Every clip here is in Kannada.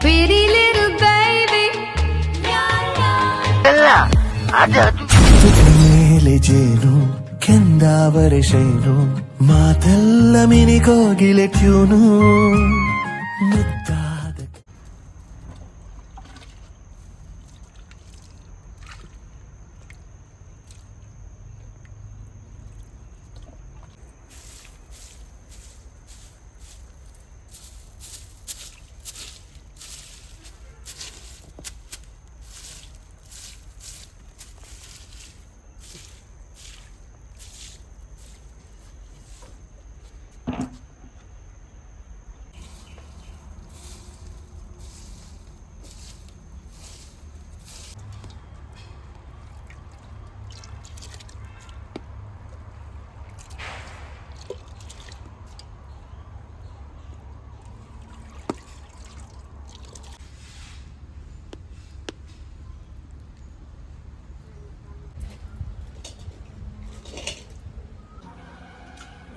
Pretty little baby. ಮೇಲೆ ಜೇನು ಕೆಂದಾವರೆ ಶೈನು ಮಾತೆಲ್ಲ ಮಿನಿಗೋಗಿಲೆ ಟ್ಯೂನು ಮುದ್ದಾದ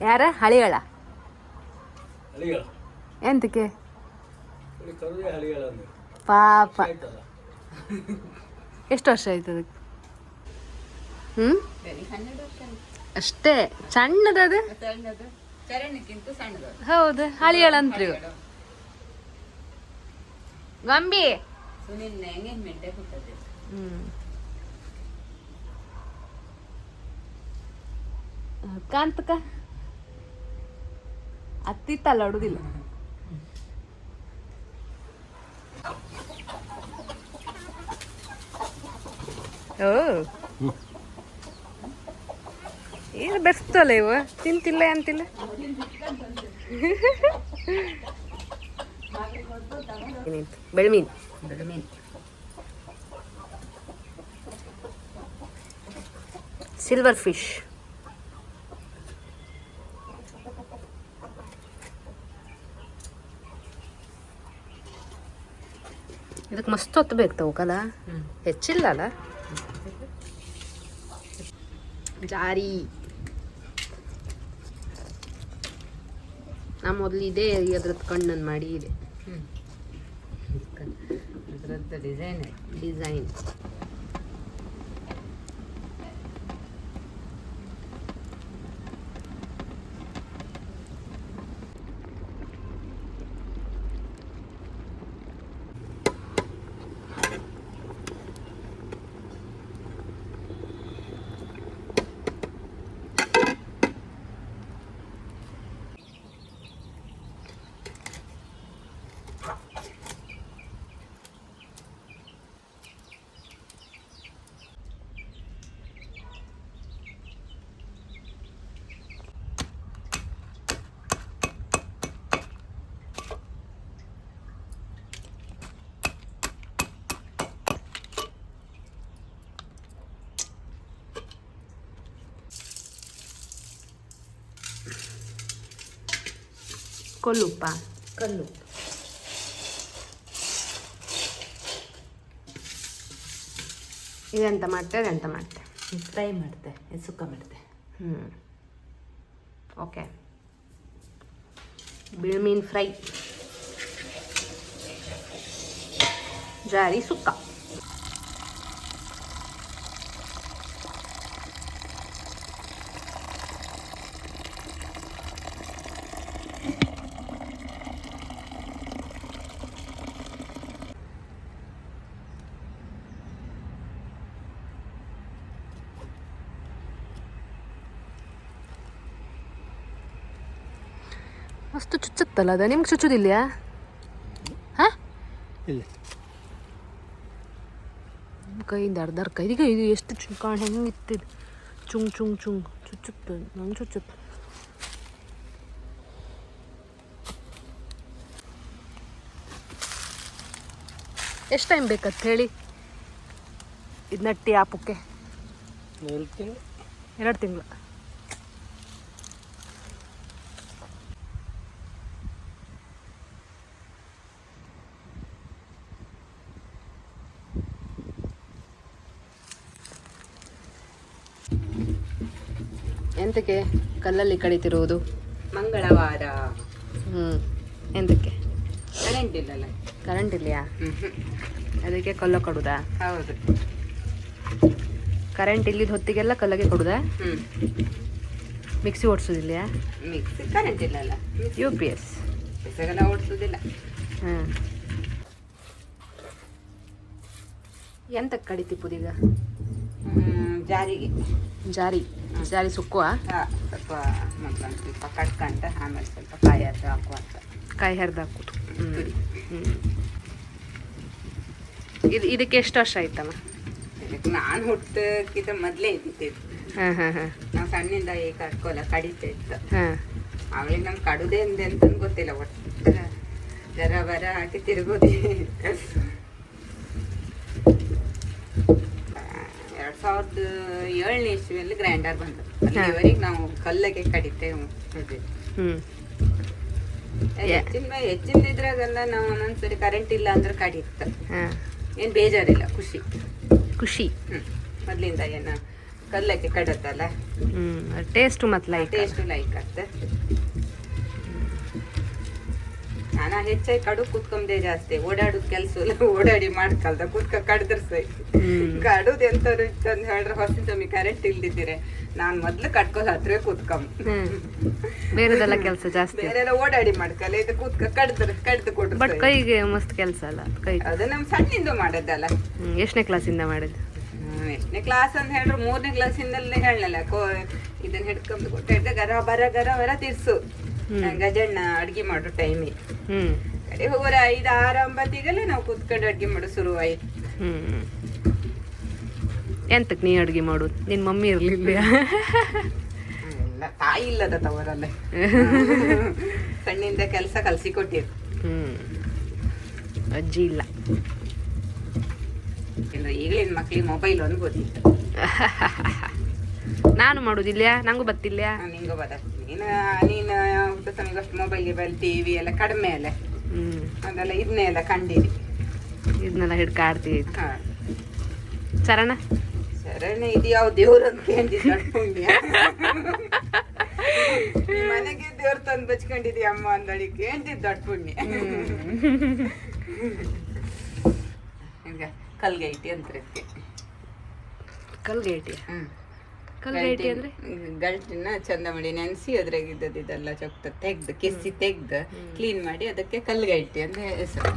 ಯಾರ ಹಳಿಗಳ ಎಂತಕ್ಕೆ ಪಾಪ ಎಷ್ಟು ವರ್ಷ ಆಯ್ತು ಅದಕ್ಕೆ ಅಷ್ಟೇ ಸಣ್ಣದ ಅದು ಹೌದು ಹಳಿಗಳ ಅಂತ್ರಿ ಗೊಂಬಿ ಕಾಂತಕ ಅತ್ತಿತ್ತಲ್ಲ ಹೊಡುದಿಲ್ಲ ಓ ಏನು ಬೆಸ್ಟ್ ಅಲ್ಲ ಇವ ತಿಂತಿಲ್ಲ ಅಂತಿಲ್ಲ ಬೆಳ್ಮೀನ್ ಸಿಲ್ವರ್ ಫಿಶ್ ಇದಕ್ಕೆ ಮಸ್ತ್ ಹೊತ್ತು ಬೇಕು ತಗೋಕಲ್ಲ ಹೆಚ್ಚಿಲ್ಲ ಅಲ್ಲ ಜಾರಿ ನಾ ಮೊದಲು ಇದೆ ಅದ್ರದ್ದು ಕಣ್ಣನ್ನು ಮಾಡಿ ಇದೆ ಡಿಸೈನ್ ಕೊಲ್ಲುಪ್ಪ ಕಲ್ಲು ಇದೆಂತ ಮಾಡ್ತೆ ಅದೆಂತ ಮಾಡ್ತೆ ಫ್ರೈ ಮಾಡ್ತೆ ಸುಕ್ಕ ಮಾಡ್ತೆ ಓಕೆ ಬಿಳ್ಮೀನ್ ಫ್ರೈ ಜಾರಿ ಸುಕ್ಕ ಮಸ್ತು ಚುಚ್ಚುತ್ತಲ್ಲ ಅದ ನಿಮ್ಗೆ ಚುಚ್ಚುದಿಲ್ಲ ಹಾ ಇಲ್ಲ ಕೈಯಿಂದ ಅರ್ಧ ಕೈದಿಗೆ ಇದು ಎಷ್ಟು ಕಾಣ್ ಹೆಂಗೆ ಇತ್ತಿದ್ದು ಚುಂಗ್ ಚುಂಗ್ ಚುಂಗ್ ಚುಚ್ಚುತ್ತೆ ನಂಗೆ ಚುಚ್ಚುತ್ತೆ ಎಷ್ಟು ಟೈಮ್ ಬೇಕಂತ ಹೇಳಿ ಇದು ನಟ್ಟಿ ಆಪಕ್ಕೆ 2 ತಿಂಗಳು ಎಂತಕ್ಕೆ ಕಲ್ಲಲ್ಲಿ ಕಡಿತಿರುವುದು ಮಂಗಳವಾರ ಎಂತಕ್ಕೆ ಕರೆಂಟ್ ಇಲ್ಲಲ್ಲ ಕರೆಂಟ್ ಇಲ್ಲಯಾ? ಹ್ಮ್. ಅದಕ್ಕೆ ಕಲ್ಲ ಕಡುದಾ? ಹೌದು. ಕರೆಂಟ್ ಇಲ್ಲಿದ್ದ ಹೊತ್ತಿಗೆಲ್ಲ ಕಲ್ಲಗೆ ಕೊಡುದಾ? ಹ್ಮ್. ಮಿಕ್ಸಿ ಓಡಿಸೋದಿಲ್ಲಯಾ? ಮಿಕ್ಸಿ ಕರೆಂಟ್ ಇಲ್ಲಲ್ಲ. UPS ಬಿಸಿಗೆಲ್ಲ ಓಡಿಸೋದಿಲ್ಲ. ಹಾಂ. ಎಂತಕ್ಕೆ ಕಡಿತಿ ಪುದೀಗ? ಜಾರಿಗೆ. ಜಾರಿ ಸುಕ್ಕುವ? ಸ್ವಲ್ಪ ಮೊದಲು ಸ್ವಲ್ಪ ಕಟ್ಕಂತ ಆಮೇಲೆ ಸ್ವಲ್ಪ ಕಾಯಿ ಹರಿದು ಹಾಕುವ ಅಂತ. ಕಾಯಿ ಹರಿದು ಹಾಕುದು. ಇದಕ್ಕೆ ಎಷ್ಟು ವರ್ಷ ಆಯ್ತಮ್ಮ? ಇದಕ್ಕೆ ನಾನು ಹುಟ್ಟಕ್ಕಿಂತ ಮೊದಲೇ ಇದ್ದಿದ್ದು. ಹಾಂ. ನಾವು ಸಣ್ಣಿಂದ ಈ ಕಟ್ಕೋಲ್ಲ ಕಡಿತಾ ಇತ್ತು. ಹಾಂ. ಅವಳಿಗೆ ನಮ್ಗೆ ಕಡುದೇ ಅಂತಂದು ಗೊತ್ತಿಲ್ಲ. ಒಟ್ಟು ಜರ ಬರ ಹಾಕಿ ತಿರುಗೋದಿ. 2007ನೇ ಇಸ್ವಿಯಲ್ಲಿ ಗ್ರೈಂಡರ್ ಬಂತು. ಅಲ್ಲಿವರೆಗೆ ನಾವು ಕಲ್ಲಗೆ ಕಡಿತೇವೆ. ಹೆಚ್ಚಿನ ಇದ್ರಾಗೆಲ್ಲ ನಾವು ಒಂದೊಂದ್ಸರಿ ಕರೆಂಟ್ ಇಲ್ಲ ಅಂದ್ರೆ ಕಡಿತ. ಏನ್ ಬೇಜಾರಿಲ್ಲ, ಖುಷಿ. ಮೊದ್ಲಿಂದ ಏನು ಕಲ್ಲಕ್ಕೆ ಕಡತ್ತಲ್ಲ, ಟೇಸ್ಟು ಮತ್ತು ಟೇಸ್ಟು ಲೈಕ್ ಆಗ್ತದೆ. ನಾನು ಹೆಚ್ಚಾಗಿ ಕಡು ಕೂತ್ಕೊಂಡೆ ಜಾಸ್ತಿ. ಓಡಾಡೋದು ಕೆಲಸ ಇಲ್ಲ, ಓಡಾಡಿ ಮಾಡ್ಕಲ್ದ ಕೂತ್ಕ ಕಡ್ದ್ರ ಸೈ. ಕಡುದು ಎಂತವ್ರು ಇತ್ತಂತ ಹೇಳ್ರೆ ಹೊಸ ಸಮಯ ಕರೆಂಟ್ ಇಲ್ದಿದ್ದೀರಿ ನಾನು ಮೊದ್ಲು ಕಟ್ಕೋಲ್ ಹತ್ರ ಕೂತ್ಕೊಂಡ್ ಬೇರೆದೆಲ್ಲ ಕೆಲಸ ಜಾಸ್ತಿ, ಬೇರೆಲ್ಲ ಓಡಾಡಿ ಮಾಡ್ಕಲ್ಲ. ಇದು ಕೂತ್ಕ ಕಡ್ದು ಕೊಡ್ರು. ಬಟ್ ಕೈಗೆ ಮಸ್ತ್ ಕೆಲಸ ಅಲ್ಲ ಕೈ. ಅದು ನಮ್ ಸಣ್ಣಿಂದ ಮಾಡದ್ದಲ್ಲ. ಎಷ್ಟನೇ ಕ್ಲಾಸಿಂದ ಮಾಡಿದ್ದು? ಎಷ್ಟನೇ ಕ್ಲಾಸ್ ಅಂತ ಹೇಳ್ರು 3ನೇ ಕ್ಲಾಸಿಂದಲೇ ಹೇಳಲ್ಲ. ಇದನ್ನ ಹಿಡ್ಕೊಂಡು ಕೊಟ್ಟಿದ್ದೆ ಗರ ಬರ ತಿರ್ಸು ಗಜಣ್ಣ ಅಡ್ಗೆ ಮಾಡೋ ಟೈಮಿಗೆ. ಕಡೆ ಹೋಗೋರ 5-6-9 ನಾವು ಕೂತ್ಕೊಂಡು ಅಡ್ಗೆ ಮಾಡೋ ಶುರು ಆಯ್ತು. ಎಂತಕ್ ನೀ ಅಡ್ಗೆ ಮಾಡೋದು? ನಿನ್ ಮಮ್ಮಿ ಇರ್ಲಿಲ್ಲ? ಇಲ್ಲ, ತಾಯಿ ಇಲ್ಲದ ತವರಲ್ಲ. ಸಣ್ಣಿಂದ ಕೆಲಸ ಕಲ್ಸಿ ಕೊಟ್ಟಿರು. ಅಜ್ಜಿ ಇಲ್ಲ. ಈಗಲಿನ ಮಕ್ಳಿಗೆ ಮೊಬೈಲ್ ಒಂದು ಗೊತ್ತಿತ್ತು. ನಾನು ಮಾಡುದಿಲ್ಲ, ನಂಗೂ ಬತ್ತಿಲ್ಲ. ನಿಂಗೂ ಬದ ನೀನು ಅಷ್ಟು ಮೊಬೈಲ್ ಟಿವಿ ಎಲ್ಲ ಕಡಿಮೆ ಅಲ್ಲ. ಅದೆಲ್ಲ ಇದನ್ನೇ ಎಲ್ಲ ಕಂಡಿರಿ. ಇದನ್ನೆಲ್ಲ ಹಿಡ್ಕಾಡ್ತಿ. ಚರಣ ಇದು ಯಾವ ದೇವ್ರ ಅಂತ ಕೇಳಿದ್ದೆ. ಮನೆಗೆ ದೇವ್ರ ತಂದು ಬಚ್ಕೊಂಡಿದ್ದಿ ಅಮ್ಮ ಅಂದಳಿ ಕೇಳ್ತಿದ್ ದೊಡ್ಡ ಪುಣ್ಯ. ಈಗ ಕಲ್ಗೈಟಿ ಅಂತ ಕಲ್ಗೈಟಿ. ಕಲ್ಗೈಟಿ ಅಂದ್ರೆ ಗಲ್ಟಿನ ಚಂದ ಮಾಡಿ ನೆನೆಸಿ ಅದ್ರಾಗಿದ್ದದ್ದು ಇದೆಲ್ಲ ಚೊಕ್ತ ತೆಗ್ದು ಕೆಸಿ ತೆಗ್ದು ಕ್ಲೀನ್ ಮಾಡಿ ಅದಕ್ಕೆ ಕಲ್ಗೈಟಿ ಅಂತ ಹೆಸರು.